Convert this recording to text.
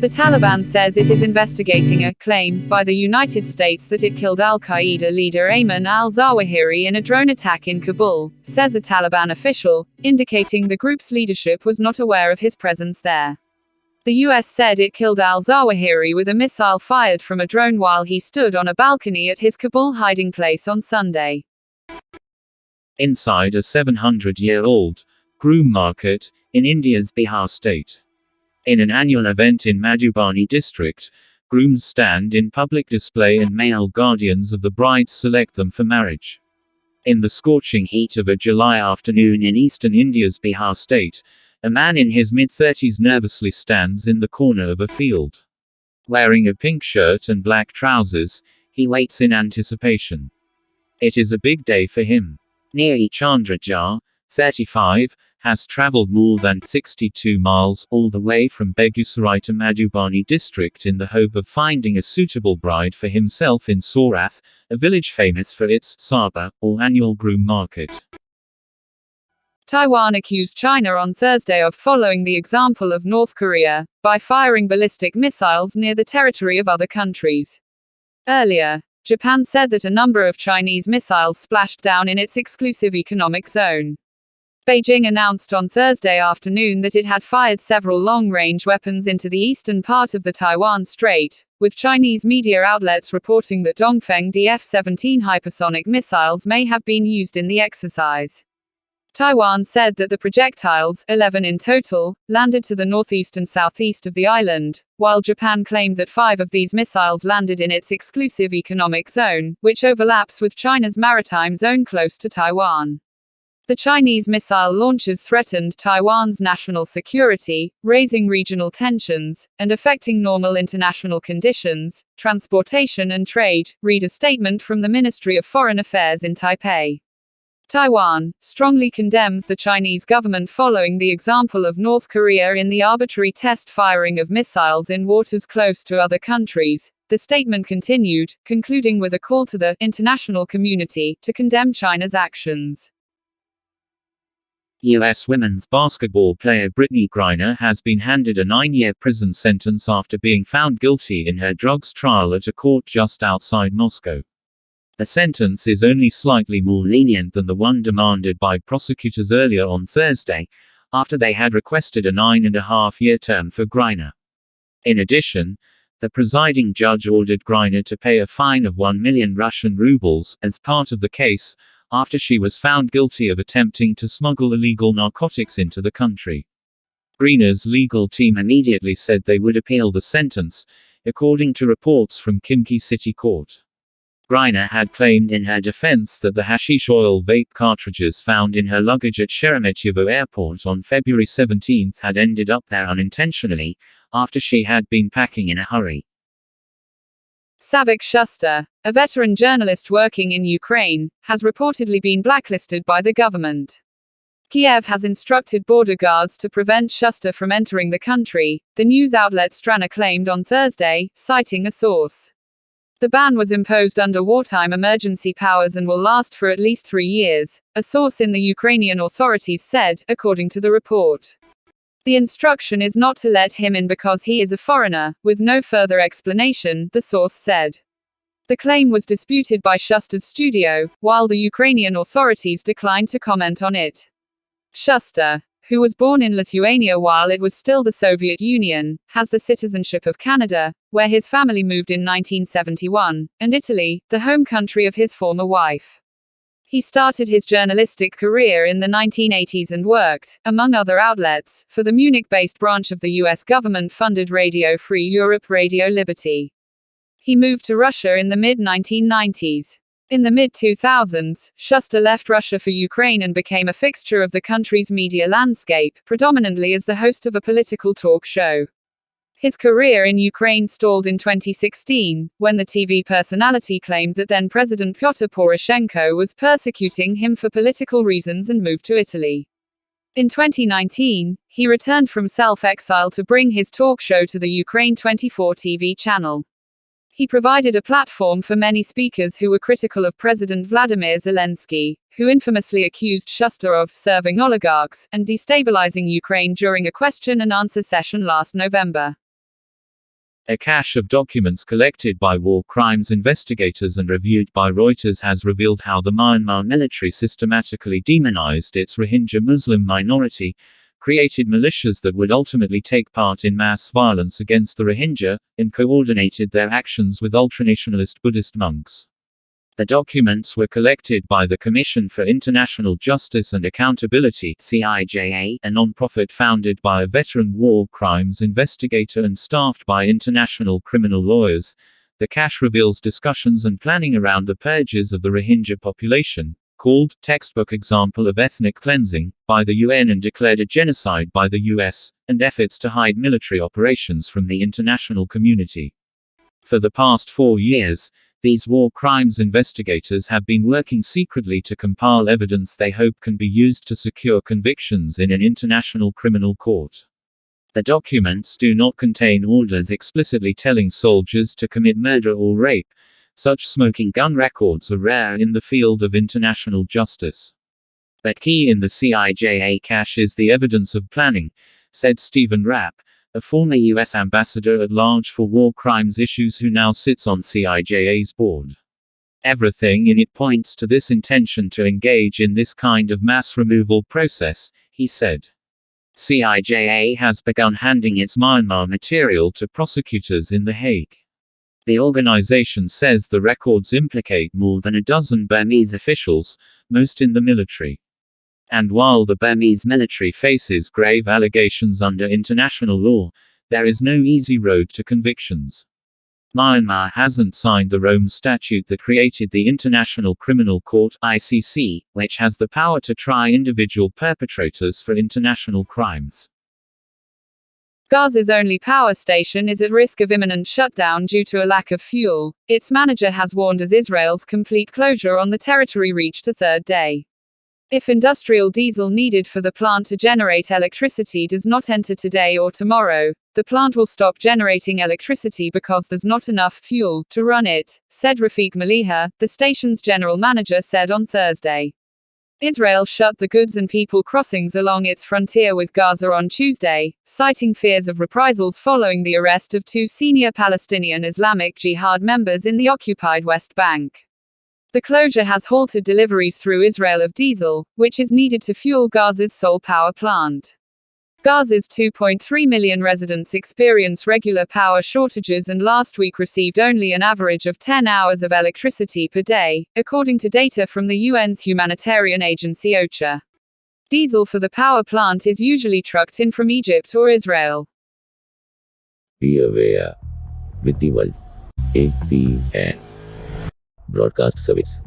The Taliban says it is investigating a claim by the United States that it killed al-Qaeda leader Ayman al-Zawahiri in a drone attack in Kabul, says a Taliban official, indicating the group's leadership was not aware of his presence there. The US said it killed al-Zawahiri with a missile fired from a drone while he stood on a balcony at his Kabul hiding place on Sunday. Inside a 700-year-old Groom market in India's Bihar state. In an annual event in Madhubani district, grooms stand in public display and male guardians of the brides select them for marriage. In the scorching heat of a July afternoon in eastern India's Bihar state, a man in his mid-30s nervously stands in the corner of a field. Wearing a pink shirt and black trousers, he waits in anticipation. It is a big day for him. Neri Chandraja, 35, has travelled more than 62 miles, all the way from Begusarai to Madhubani district in the hope of finding a suitable bride for himself in Sorath, a village famous for its Saba, or annual groom market. Taiwan accused China on Thursday of following the example of North Korea, by firing ballistic missiles near the territory of other countries. Earlier, Japan said that a number of Chinese missiles splashed down in its exclusive economic zone. Beijing announced on Thursday afternoon that it had fired several long-range weapons into the eastern part of the Taiwan Strait, with Chinese media outlets reporting that Dongfeng DF-17 hypersonic missiles may have been used in the exercise. Taiwan said that the projectiles, 11 in total, landed to the northeast and southeast of the island, while Japan claimed that 5 of these missiles landed in its exclusive economic zone, which overlaps with China's maritime zone close to Taiwan. The Chinese missile launches threatened Taiwan's national security, raising regional tensions, and affecting normal international conditions, transportation and trade, read a statement from the Ministry of Foreign Affairs in Taipei. Taiwan strongly condemns the Chinese government following the example of North Korea in the arbitrary test firing of missiles in waters close to other countries, the statement continued, concluding with a call to the international community to condemn China's actions. U.S. women's basketball player Brittany Griner has been handed a 9-year prison sentence after being found guilty in her drugs trial at a court just outside Moscow. The sentence is only slightly more lenient than the one demanded by prosecutors earlier on Thursday, after they had requested a 9.5-year term for Griner. In addition, the presiding judge ordered Griner to pay a fine of 1 million Russian rubles as part of the case, after she was found guilty of attempting to smuggle illegal narcotics into the country. Griner's legal team immediately said they would appeal the sentence, according to reports from Kimki City Court. Griner had claimed in her defense that the hashish oil vape cartridges found in her luggage at Sheremetyevo Airport on February 17 had ended up there unintentionally, after she had been packing in a hurry. Savik Shuster, a veteran journalist working in Ukraine, has reportedly been blacklisted by the government. Kiev has instructed border guards to prevent Shuster from entering the country, the news outlet Strana claimed on Thursday, citing a source. The ban was imposed under wartime emergency powers and will last for at least 3 years, a source in the Ukrainian authorities said, according to the report. The instruction is not to let him in because he is a foreigner, with no further explanation, the source said. The claim was disputed by Shuster's studio, while the Ukrainian authorities declined to comment on it. Shuster, who was born in Lithuania while it was still the Soviet Union, has the citizenship of Canada, where his family moved in 1971, and Italy, the home country of his former wife. He started his journalistic career in the 1980s and worked, among other outlets, for the Munich-based branch of the US government-funded Radio Free Europe Radio Liberty. He moved to Russia in the mid-1990s. In the mid-2000s, Shuster left Russia for Ukraine and became a fixture of the country's media landscape, predominantly as the host of a political talk show. His career in Ukraine stalled in 2016, when the TV personality claimed that then-President Pyotr Poroshenko was persecuting him for political reasons and moved to Italy. In 2019, he returned from self-exile to bring his talk show to the Ukraine 24 TV channel. He provided a platform for many speakers who were critical of President Vladimir Zelensky, who infamously accused Shuster of serving oligarchs and destabilizing Ukraine during a question-and-answer session last November. A cache of documents collected by war crimes investigators and reviewed by Reuters has revealed how the Myanmar military systematically demonized its Rohingya Muslim minority, created militias that would ultimately take part in mass violence against the Rohingya, and coordinated their actions with ultranationalist Buddhist monks. The documents were collected by the Commission for International Justice and Accountability (CIJA), a non-profit founded by a veteran war crimes investigator and staffed by international criminal lawyers. The cache reveals discussions and planning around the purges of the Rohingya population, called textbook example of ethnic cleansing, by the UN and declared a genocide by the US, and efforts to hide military operations from the international community. For the past 4 years, these war crimes investigators have been working secretly to compile evidence they hope can be used to secure convictions in an international criminal court. The documents do not contain orders explicitly telling soldiers to commit murder or rape. Such smoking gun records are rare in the field of international justice. But key in the CIJA cache is the evidence of planning, said Stephen Rapp, a former U.S. ambassador at large for war crimes issues who now sits on CIJA's board. Everything in it points to this intention to engage in this kind of mass removal process, he said. CIJA has begun handing its Myanmar material to prosecutors in The Hague. The organization says the records implicate more than a dozen Burmese officials, most in the military. And while the Burmese military faces grave allegations under international law, there is no easy road to convictions. Myanmar hasn't signed the Rome Statute that created the International Criminal Court (ICC), which has the power to try individual perpetrators for international crimes. Gaza's only power station is at risk of imminent shutdown due to a lack of fuel, its manager has warned as Israel's complete closure on the territory reached a third day. If industrial diesel needed for the plant to generate electricity does not enter today or tomorrow, the plant will stop generating electricity because there's not enough fuel to run it, said Rafiq Maliha, the station's general manager said on Thursday. Israel shut the goods and people crossings along its frontier with Gaza on Tuesday, citing fears of reprisals following the arrest of 2 senior Palestinian Islamic Jihad members in the occupied West Bank. The closure has halted deliveries through Israel of diesel, which is needed to fuel Gaza's sole power plant. Gaza's 2.3 million residents experience regular power shortages and last week received only an average of 10 hours of electricity per day, according to data from the UN's humanitarian agency OCHA. Diesel for the power plant is usually trucked in from Egypt or Israel. Be aware with the world. APN Broadcast Service.